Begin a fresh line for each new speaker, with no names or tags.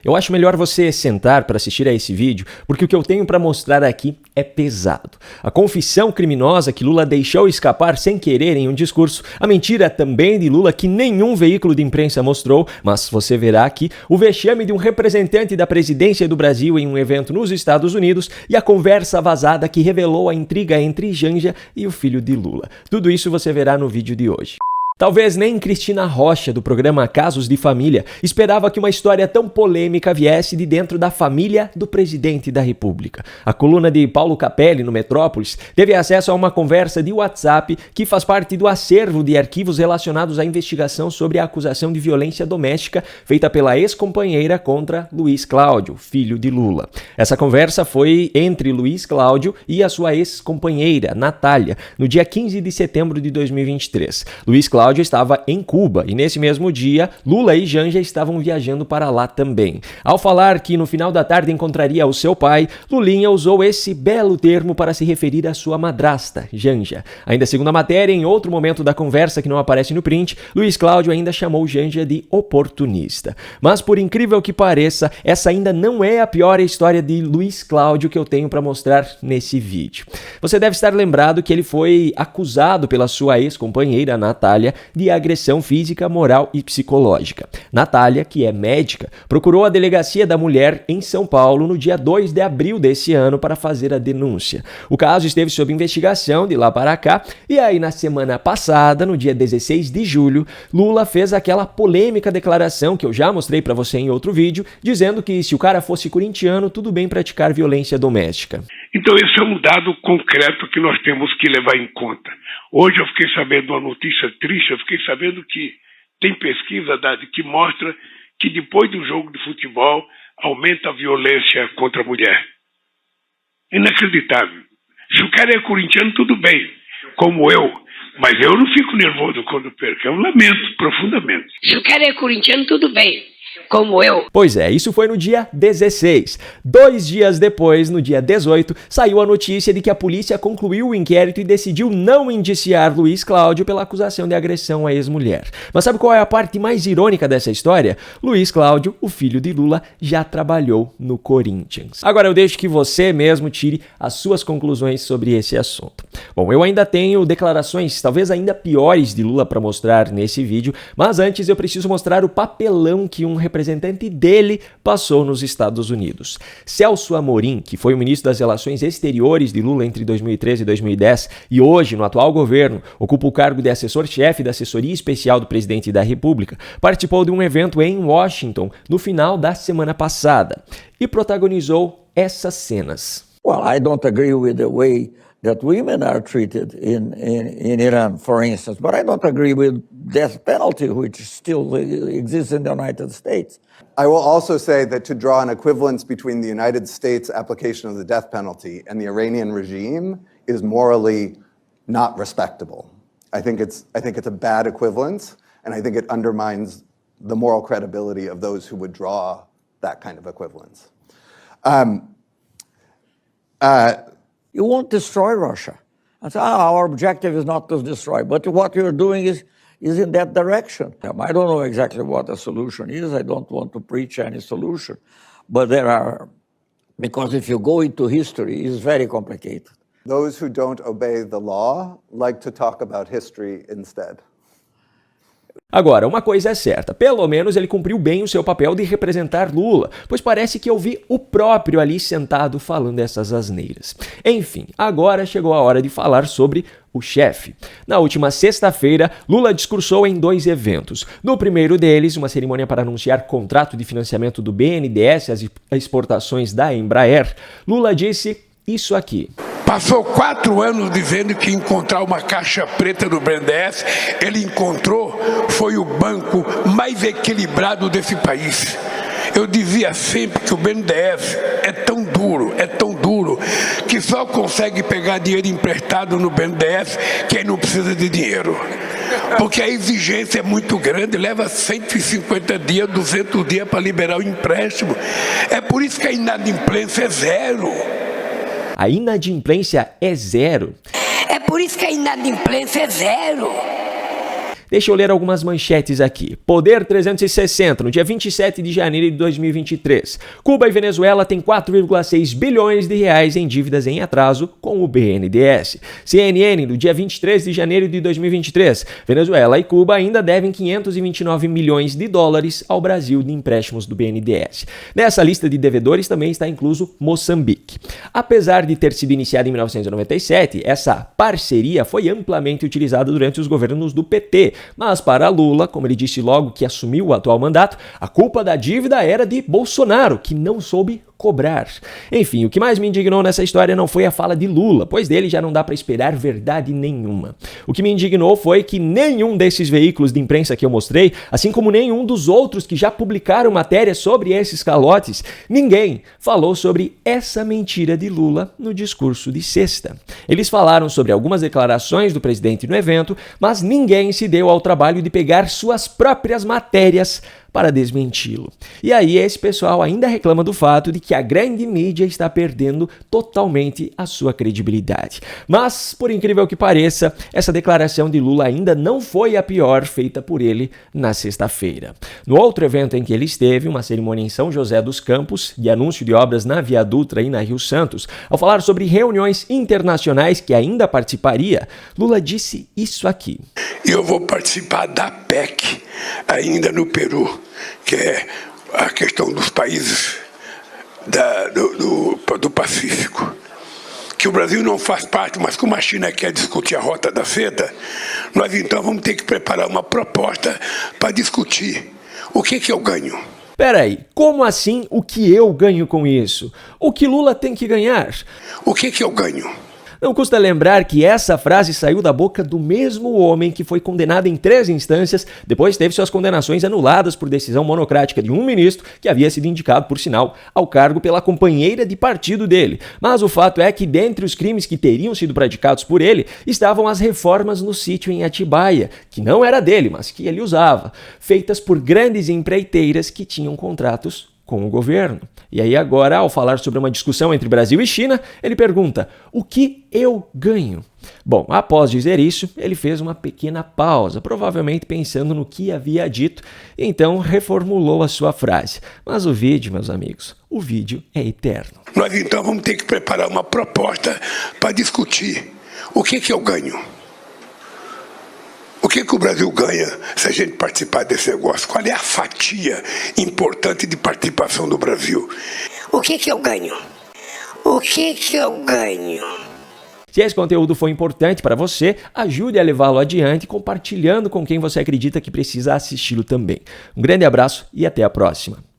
Eu acho melhor você sentar para assistir a esse vídeo, porque o que eu tenho para mostrar aqui é pesado. A confissão criminosa que Lula deixou escapar sem querer em um discurso, a mentira também de Lula que nenhum veículo de imprensa mostrou, mas você verá aqui o vexame de um representante da presidência do Brasil em um evento nos Estados Unidos e a conversa vazada que revelou a intriga entre Janja e o filho de Lula. Tudo isso você verá no vídeo de hoje. Talvez nem Cristina Rocha, do programa Casos de Família, esperava que uma história tão polêmica viesse de dentro da família do presidente da República. A coluna de Paulo Capelli, no Metrópolis, teve acesso a uma conversa de WhatsApp que faz parte do acervo de arquivos relacionados à investigação sobre a acusação de violência doméstica feita pela ex-companheira contra Luiz Cláudio, filho de Lula. Essa conversa foi entre Luiz Cláudio e a sua ex-companheira, Natália, no dia 15 de setembro de 2023. Luiz Cláudio estava em Cuba e nesse mesmo dia, Lula e Janja estavam viajando para lá também. Ao falar que no final da tarde encontraria o seu pai, Lulinha usou esse belo termo para se referir à sua madrasta, Janja. Ainda segundo a matéria, em outro momento da conversa que não aparece no print, Luiz Cláudio ainda chamou Janja de oportunista. Mas por incrível que pareça, essa ainda não é a pior história de Luiz Cláudio que eu tenho para mostrar nesse vídeo. Você deve estar lembrado que ele foi acusado pela sua ex-companheira, Natália, de agressão física, moral e psicológica. Natália, que é médica, procurou a Delegacia da Mulher em São Paulo no dia 2 de abril desse ano para fazer a denúncia. O caso esteve sob investigação de lá para cá e aí na semana passada, no dia 16 de julho, Lula fez aquela polêmica declaração que eu já mostrei para você em outro vídeo, dizendo que se o cara fosse corintiano, tudo bem praticar violência doméstica.
Então esse é um dado concreto que nós temos que levar em conta. Hoje eu fiquei sabendo uma notícia triste, eu fiquei sabendo que tem pesquisa que mostra que depois do jogo de futebol aumenta a violência contra a mulher. Inacreditável. Se o cara é corintiano, tudo bem, como eu, mas eu não fico nervoso quando perco, eu lamento profundamente.
Se o cara é corintiano, tudo bem, como eu.
Pois é, isso foi no dia 16. 2 dias depois, no dia 18, saiu a notícia de que a polícia concluiu o inquérito e decidiu não indiciar Luiz Cláudio pela acusação de agressão à ex-mulher. Mas sabe qual é a parte mais irônica dessa história? Luiz Cláudio, o filho de Lula, já trabalhou no Corinthians. Agora eu deixo que você mesmo tire as suas conclusões sobre esse assunto. Bom, eu ainda tenho declarações talvez ainda piores de Lula para mostrar nesse vídeo, mas antes eu preciso mostrar o papelão que um representante dele passou nos Estados Unidos. Celso Amorim, que foi o ministro das Relações Exteriores de Lula entre 2013 e 2010 e hoje, no atual governo, ocupa o cargo de assessor-chefe da Assessoria Especial do Presidente da República, participou de um evento em Washington no final da semana passada e protagonizou essas cenas.
Well, I don't agree with the way that women are treated in Iran, for instance, but I don't agree with death penalty, which still exists in the United States.
I will also say that to draw an equivalence between the United States application of the death penalty and the Iranian regime is morally not respectable. I think it's a bad equivalence, and I think it undermines the moral credibility of those who would draw that kind of equivalence.
You won't destroy Russia. And so our objective is not to destroy, but what you're doing is in that direction. I don't know exactly what the solution is. I don't want to preach any solution, but there are, because if you go into history, it's very complicated.
Those who don't obey the law like to talk about history instead.
Agora, uma coisa é certa, pelo menos ele cumpriu bem o seu papel de representar Lula, pois parece que eu vi o próprio ali sentado falando essas asneiras. Enfim, agora chegou a hora de falar sobre o chefe. Na última sexta-feira, Lula discursou em 2 eventos. No primeiro deles, uma cerimônia para anunciar contrato de financiamento do BNDES às exportações da Embraer, Lula disse isso aqui.
Passou 4 anos dizendo que encontrar uma caixa preta do BNDES, ele encontrou, foi o banco mais equilibrado desse país. Eu dizia sempre que o BNDES é tão duro, que só consegue pegar dinheiro emprestado no BNDES quem não precisa de dinheiro. Porque a exigência é muito grande, leva 150 dias, 200 dias para liberar o empréstimo. É por isso que a inadimplência é zero.
A inadimplência é zero.
É por isso que a inadimplência é zero.
Deixa eu ler algumas manchetes aqui. Poder 360, no dia 27 de janeiro de 2023. Cuba e Venezuela têm 4,6 bilhões de reais em dívidas em atraso com o BNDES. CNN, no dia 23 de janeiro de 2023. Venezuela e Cuba ainda devem 529 milhões de dólares ao Brasil de empréstimos do BNDES. Nessa lista de devedores também está incluso Moçambique. Apesar de ter sido iniciada em 1997, essa parceria foi amplamente utilizada durante os governos do PT, mas para Lula, como ele disse logo que assumiu o atual mandato, a culpa da dívida era de Bolsonaro, que não soube cobrar. Enfim, o que mais me indignou nessa história não foi a fala de Lula, pois dele já não dá para esperar verdade nenhuma. O que me indignou foi que nenhum desses veículos de imprensa que eu mostrei, assim como nenhum dos outros que já publicaram matérias sobre esses calotes, ninguém falou sobre essa mentira de Lula no discurso de sexta. Eles falaram sobre algumas declarações do presidente no evento, mas ninguém se deu ao trabalho de pegar suas próprias matérias para desmenti-lo. E aí esse pessoal ainda reclama do fato de que a grande mídia está perdendo totalmente a sua credibilidade. Mas, por incrível que pareça, essa declaração de Lula ainda não foi a pior feita por ele na sexta-feira. No outro evento em que ele esteve, uma cerimônia em São José dos Campos, de anúncio de obras na Via Dutra e na Rio Santos, ao falar sobre reuniões internacionais que ainda participaria, Lula disse isso aqui.
Eu vou participar da PEC, ainda no Peru, que é a questão dos países do Pacífico, que o Brasil não faz parte, mas como a China quer discutir a rota da seda, nós então vamos ter que preparar uma proposta para discutir o que eu ganho.
Peraí, como assim o que eu ganho com isso? O que Lula tem que ganhar?
O que eu ganho?
Não custa lembrar que essa frase saiu da boca do mesmo homem que foi condenado em 3 instâncias, depois teve suas condenações anuladas por decisão monocrática de um ministro que havia sido indicado, por sinal, ao cargo pela companheira de partido dele. Mas o fato é que, dentre os crimes que teriam sido praticados por ele, estavam as reformas no sítio em Atibaia, que não era dele, mas que ele usava, feitas por grandes empreiteiras que tinham contratos com o governo. E aí agora, ao falar sobre uma discussão entre Brasil e China, ele pergunta, o que eu ganho? Bom, após dizer isso, ele fez uma pequena pausa, provavelmente pensando no que havia dito, e então reformulou a sua frase. Mas o vídeo, meus amigos, o vídeo é eterno.
Nós então vamos ter que preparar uma proposta para discutir o que eu ganho. O que o Brasil ganha se a gente participar desse negócio? Qual é a fatia importante de participação do Brasil?
O que eu ganho? O que eu ganho?
Se esse conteúdo foi importante para você, ajude a levá-lo adiante compartilhando com quem você acredita que precisa assisti-lo também. Um grande abraço e até a próxima.